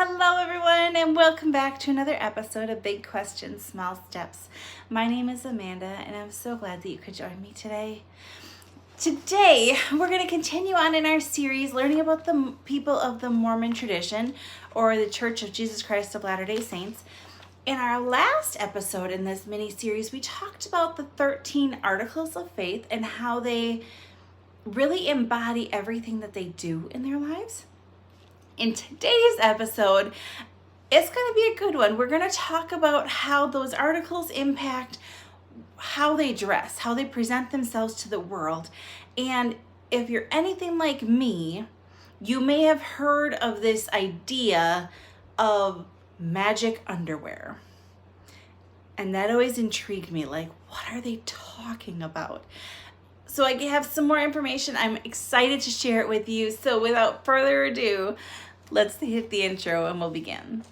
Hello everyone, and welcome back to another episode of Big Questions, Small Steps. My name is Amanda and I'm so glad that you could join me today. Today we're going to continue on in our series learning about the people of the Mormon tradition, or the Church of Jesus Christ of Latter-day Saints. In our last episode in this mini-series, we talked about the 13 Articles of Faith and how they really embody everything that they do in their lives. In today's episode, it's going to be a good one. We're going to talk about how those articles impact how they dress, how they present themselves to the world. And if you're anything like me, you may have heard of this idea of magic underwear. And that always intrigued me, like, what are they talking about? So I have some more information. I'm excited to share it with you. So without further ado, let's hit the intro and we'll begin.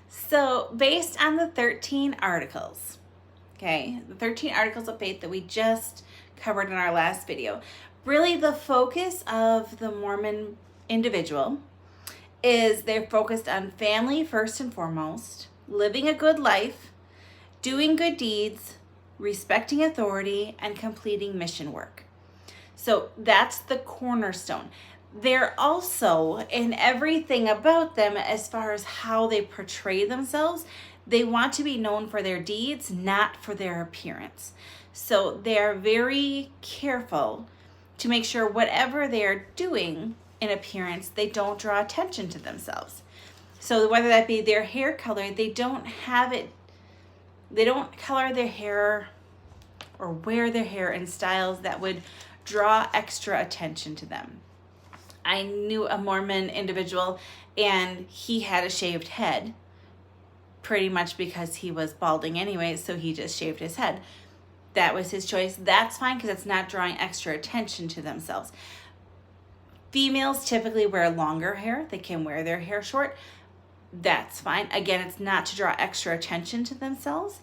So based on the 13 articles, the 13 articles of faith that we just covered in our last video, really the focus of the Mormon individual is they're focused on family first and foremost, living a good life, doing good deeds, respecting authority, and completing mission work. So that's the cornerstone. They're also, in everything about them, as far as how they portray themselves, they want to be known for their deeds, not for their appearance. So they're very careful to make sure whatever they're doing in appearance, they don't draw attention to themselves. So whether that be their hair color, they don't color their hair or wear their hair in styles that would draw extra attention to them. I knew a Mormon individual and he had a shaved head, pretty much because he was balding anyway, so he just shaved his head. That was his choice. That's fine because it's not drawing extra attention to themselves. Females typically wear longer hair. They can wear their hair short. That's fine. Again, it's not to draw extra attention to themselves.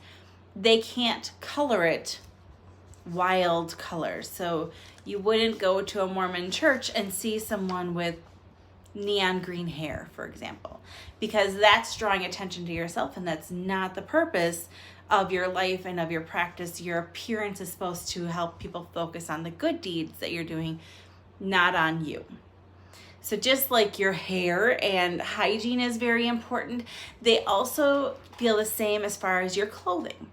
They can't color it wild colors. So you wouldn't go to a Mormon church and see someone with neon green hair, for example, because that's drawing attention to yourself, and that's not the purpose of your life and of your practice. Your appearance is supposed to help people focus on the good deeds that you're doing, not on you. So just like your hair and hygiene is very important, they also feel the same as far as your clothing.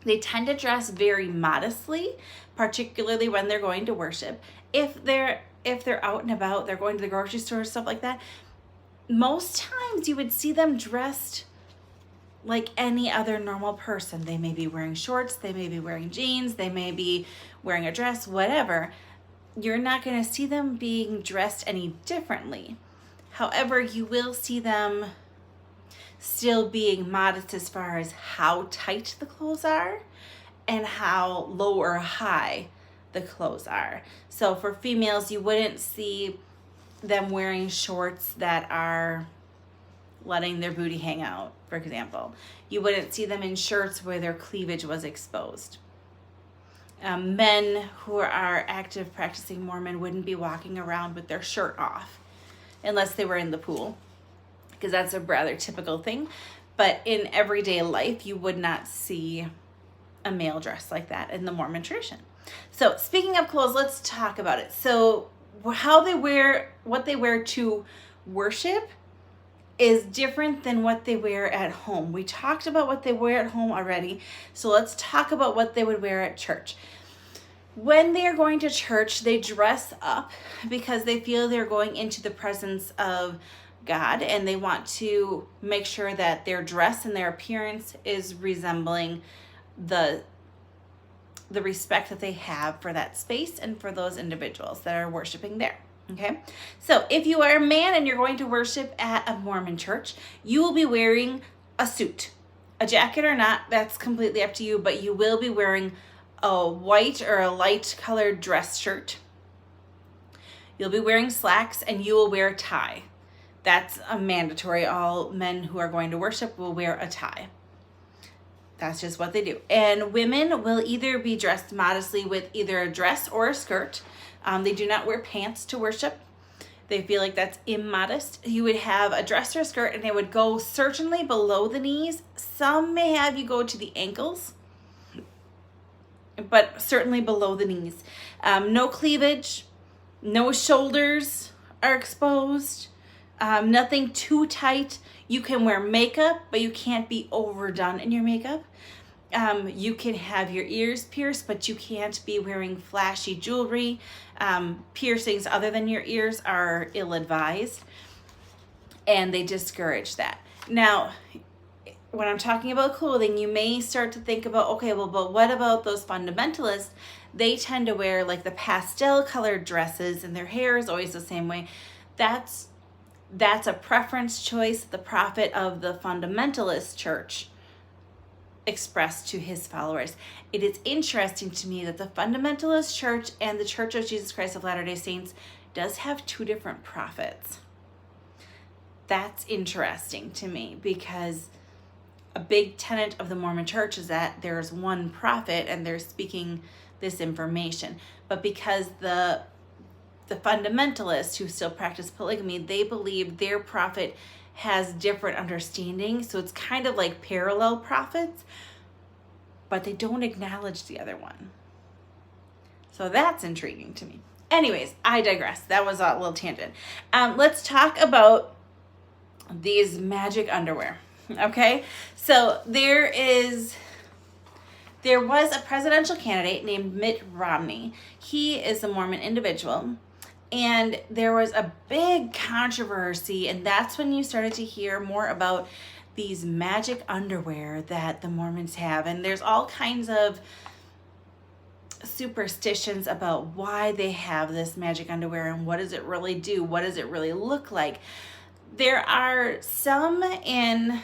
They tend to dress very modestly, particularly when they're going to worship. If they're out and about, they're going to the grocery store, stuff like that, most times you would see them dressed like any other normal person. They may be wearing shorts, they may be wearing jeans, they may be wearing a dress, whatever. You're not going to see them being dressed any differently. However, you will see them still being modest as far as how tight the clothes are and how low or high the clothes are. So for females, you wouldn't see them wearing shorts that are letting their booty hang out, for example. You wouldn't see them in shirts where their cleavage was exposed. Men who are active practicing Mormon wouldn't be walking around with their shirt off unless they were in the pool, because that's a rather typical thing. But in everyday life, you would not see a male dress like that in the Mormon tradition. So speaking of clothes, let's talk about it. So how they wear, what they wear to worship is different than what they wear at home. We talked about what they wear at home already. So let's talk about what they would wear at church. When they are going to church, they dress up because they feel they're going into the presence of God, and they want to make sure that their dress and their appearance is resembling the respect that they have for that space and for those individuals that are worshiping there. Okay, so if you are a man and you're going to worship at a Mormon church, you will be wearing a suit. A jacket or not, that's completely up to you, but you will be wearing a white or a light colored dress shirt. You'll be wearing slacks and you will wear a tie. That's a mandatory. All men who are going to worship will wear a tie. That's just what they do. And women will either be dressed modestly with either a dress or a skirt. They do not wear pants to worship. They feel like that's immodest. You would have a dress or a skirt, and they would go certainly below the knees. Some may have you go to the ankles, but certainly below the knees. No cleavage, no shoulders are exposed, nothing too tight. You can wear makeup, but you can't be overdone in your makeup. You can have your ears pierced, but you can't be wearing flashy jewelry. Piercings other than your ears are ill-advised, and they discourage that. Now, when I'm talking about clothing, you may start to think about, okay, well, but what about those fundamentalists? They tend to wear like the pastel colored dresses, and their hair is always the same way. That's a preference choice the prophet of the fundamentalist church expressed to his followers. It is interesting to me that the fundamentalist church and the Church of Jesus Christ of Latter-day Saints does have two different prophets. That's interesting to me, because a big tenet of the Mormon church is that there's one prophet and they're speaking this information. But because the fundamentalists who still practice polygamy, they believe their prophet has different understanding. So it's kind of like parallel prophets, but they don't acknowledge the other one. So that's intriguing to me. Anyways, I digress. That was a little tangent. Let's talk about these magic underwear. Okay, so there was a presidential candidate named Mitt Romney. He is a Mormon individual, and there was a big controversy, and that's when you started to hear more about these magic underwear that the Mormons have. And there's all kinds of superstitions about why they have this magic underwear and what does it really do? What does it really look like? There are some in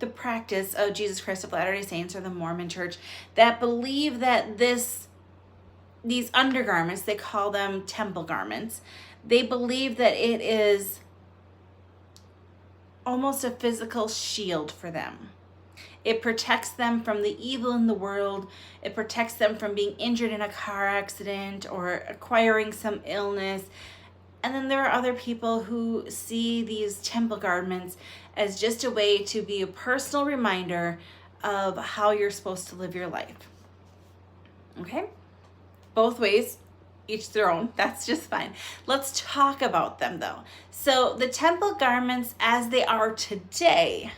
the practice of Jesus Christ of Latter-day Saints or the Mormon church that believe that these undergarments, they call them temple garments, they believe that it is almost a physical shield for them. It protects them from the evil in the world. It protects them from being injured in a car accident or acquiring some illness. And then there are other people who see these temple garments as just a way to be a personal reminder of how you're supposed to live your life. Okay? Both ways, each their own. That's just fine. Let's talk about them though. So the temple garments as they are today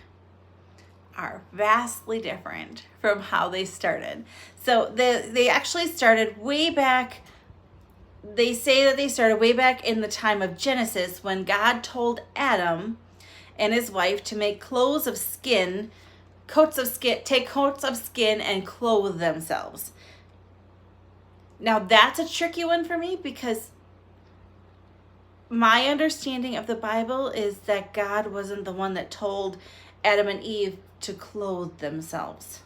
are vastly different from how they started. So they actually started way back. They say that they started way back in the time of Genesis, when God told Adam and his wife to make coats of skin, take coats of skin and clothe themselves. Now that's a tricky one for me, because my understanding of the Bible is that God wasn't the one that told Adam and Eve to clothe themselves.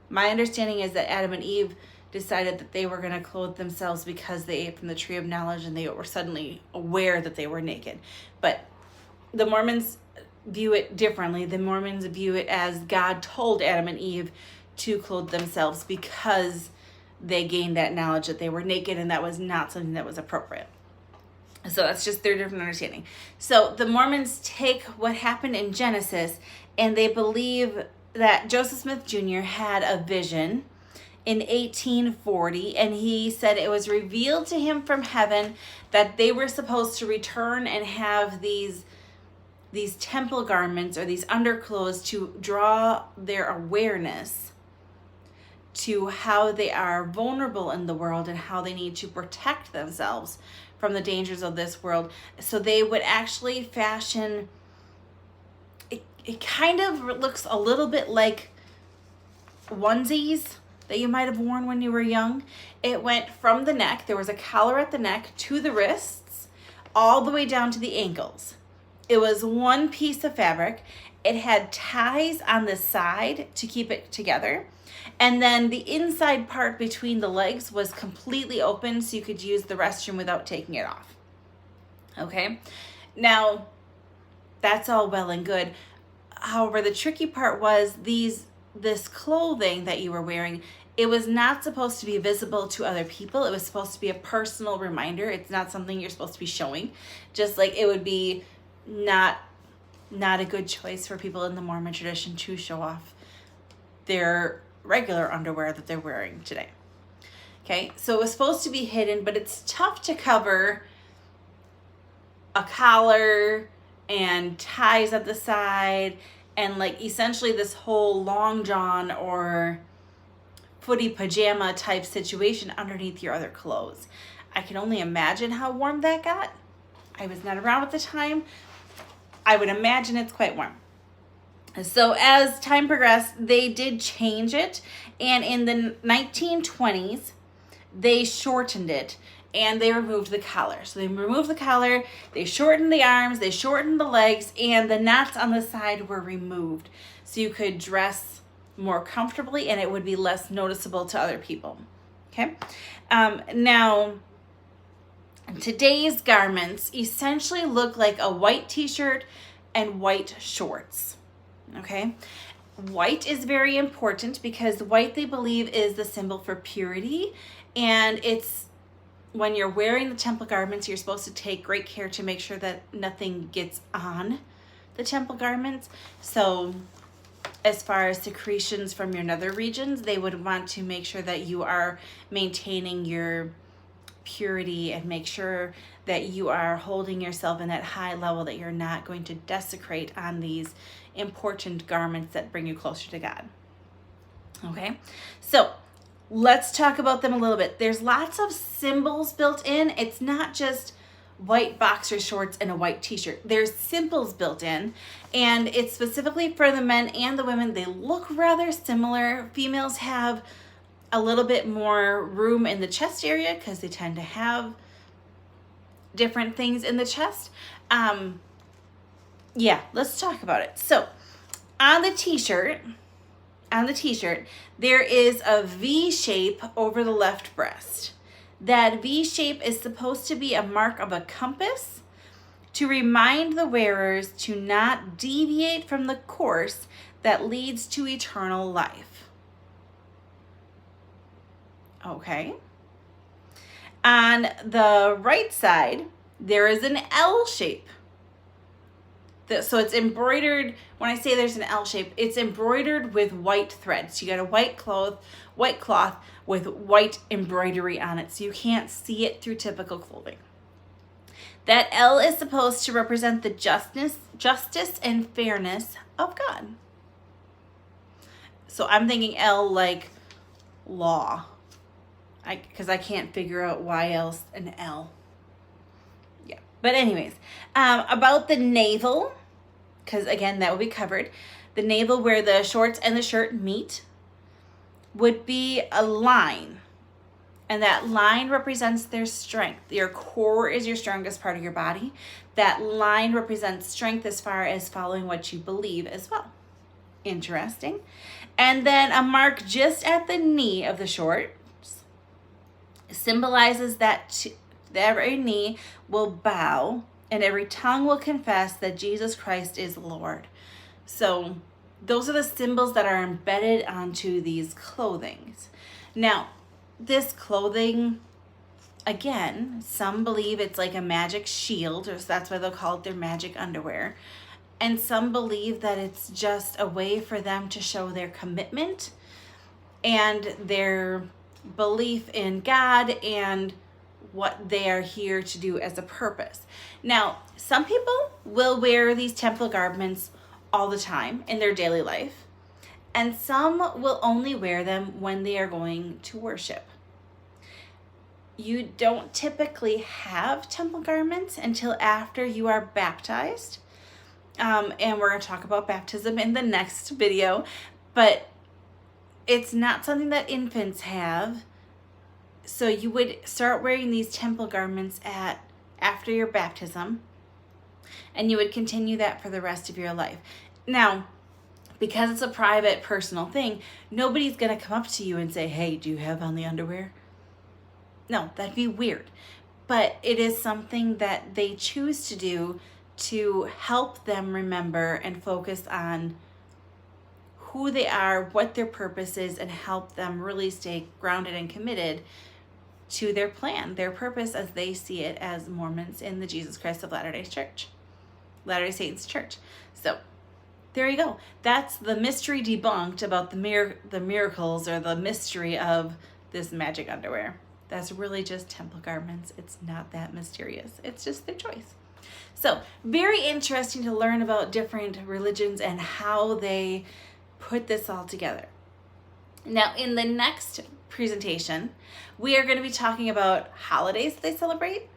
My understanding is that Adam and Eve decided that they were going to clothe themselves because they ate from the tree of knowledge and they were suddenly aware that they were naked. But the Mormons view it differently. The Mormons view it as God told Adam and Eve to clothe themselves because they gained that knowledge that they were naked, and that was not something that was appropriate. So that's just their different understanding. So the Mormons take what happened in Genesis, and they believe that Joseph Smith Jr. had a vision in 1840, and he said it was revealed to him from heaven that they were supposed to return and have these temple garments or these underclothes to draw their awareness to how they are vulnerable in the world and how they need to protect themselves from the dangers of this world. So they would actually fashion, it kind of looks a little bit like onesies that you might have worn when you were young. It went from the neck, there was a collar at the neck, to the wrists, all the way down to the ankles. It was one piece of fabric. It had ties on the side to keep it together. And then the inside part between the legs was completely open, so you could use the restroom without taking it off. Okay? Now, That's all well and good. However, the tricky part was this clothing that you were wearing, it was not supposed to be visible to other people. It was supposed to be a personal reminder. It's not something you're supposed to be showing. Just like it would be not a good choice for people in the Mormon tradition to show off their regular underwear that they're wearing today. Okay, so it was supposed to be hidden, but it's tough to cover a collar and ties at the side and like essentially this whole long john or footy pajama type situation underneath your other clothes. I can only imagine how warm that got. I was not around at the time. I would imagine it's quite warm. So as time progressed, they did change it, and in the 1920s, they shortened it and they removed the collar. So they removed the collar, they shortened the arms, they shortened the legs, and the knots on the side were removed. So you could dress more comfortably and it would be less noticeable to other people. Okay. Now, today's garments essentially look like a white t-shirt and white shorts. Okay. White is very important because white, they believe, is the symbol for purity, and it's when you're wearing the temple garments, you're supposed to take great care to make sure that nothing gets on the temple garments. So as far as secretions from your nether regions, they would want to make sure that you are maintaining your purity and make sure that you are holding yourself in that high level, that you're not going to desecrate on these important garments that bring you closer to God. Okay, so let's talk about them a little bit. There's lots of symbols built in. It's not just white boxer shorts and a white t-shirt. There's symbols built in, and it's specifically for the men and the women. They look rather similar. Females have a little bit more room in the chest area because they tend to have different things in the chest. Yeah, let's talk about it. So on the t-shirt, there is a V shape over the left breast. That V shape is supposed to be a mark of a compass to remind the wearers to not deviate from the course that leads to eternal life. Okay. On the right side, there is an L shape. So it's embroidered. When I say there's an L shape, it's embroidered with white threads. You got a white cloth with white embroidery on it, so you can't see it through typical clothing. That L is supposed to represent the justice and fairness of God. So I'm thinking L like law, because I can't figure out why else an L. Yeah, but anyways, about the navel, because again, that will be covered. The navel, where the shorts and the shirt meet, would be a line, and that line represents their strength. Your core is your strongest part of your body. That line represents strength as far as following what you believe as well. Interesting. And then a mark just at the knee of the shorts symbolizes that every knee will bow and every tongue will confess that Jesus Christ is Lord. So those are the symbols that are embedded onto these clothings. Now, this clothing, again, some believe it's like a magic shield, or that's why they'll call it their magic underwear. And some believe that it's just a way for them to show their commitment and their belief in God and what they are here to do as a purpose. Now, some people will wear these temple garments all the time in their daily life, and some will only wear them when they are going to worship. You don't typically have temple garments until after you are baptized. And we're going to talk about baptism in the next video, but it's not something that infants have. So you would start wearing these temple garments after your baptism, and you would continue that for the rest of your life. Now, because it's a private, personal thing, nobody's going to come up to you and say, hey, do you have on the underwear? No, that'd be weird. But it is something that they choose to do to help them remember and focus on who they are, what their purpose is, and help them really stay grounded and committed to their plan, their purpose as they see it as Mormons in the Jesus Christ of Latter-day Saints Church. So there you go. That's the mystery debunked about the miracles or the mystery of this magic underwear. That's really just temple garments. It's not that mysterious. It's just their choice. So very interesting to learn about different religions and how they put this all together. Now, in the next presentation, we are going to be talking about holidays they celebrate,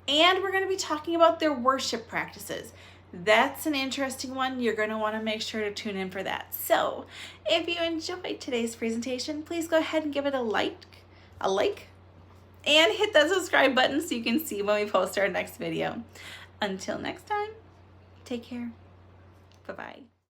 and we're going to be talking about their worship practices. That's an interesting one. You're going to want to make sure to tune in for that. So if you enjoyed today's presentation, please go ahead and give it a like, and hit that subscribe button so you can see when we post our next video. Until next time, take care. Bye-bye.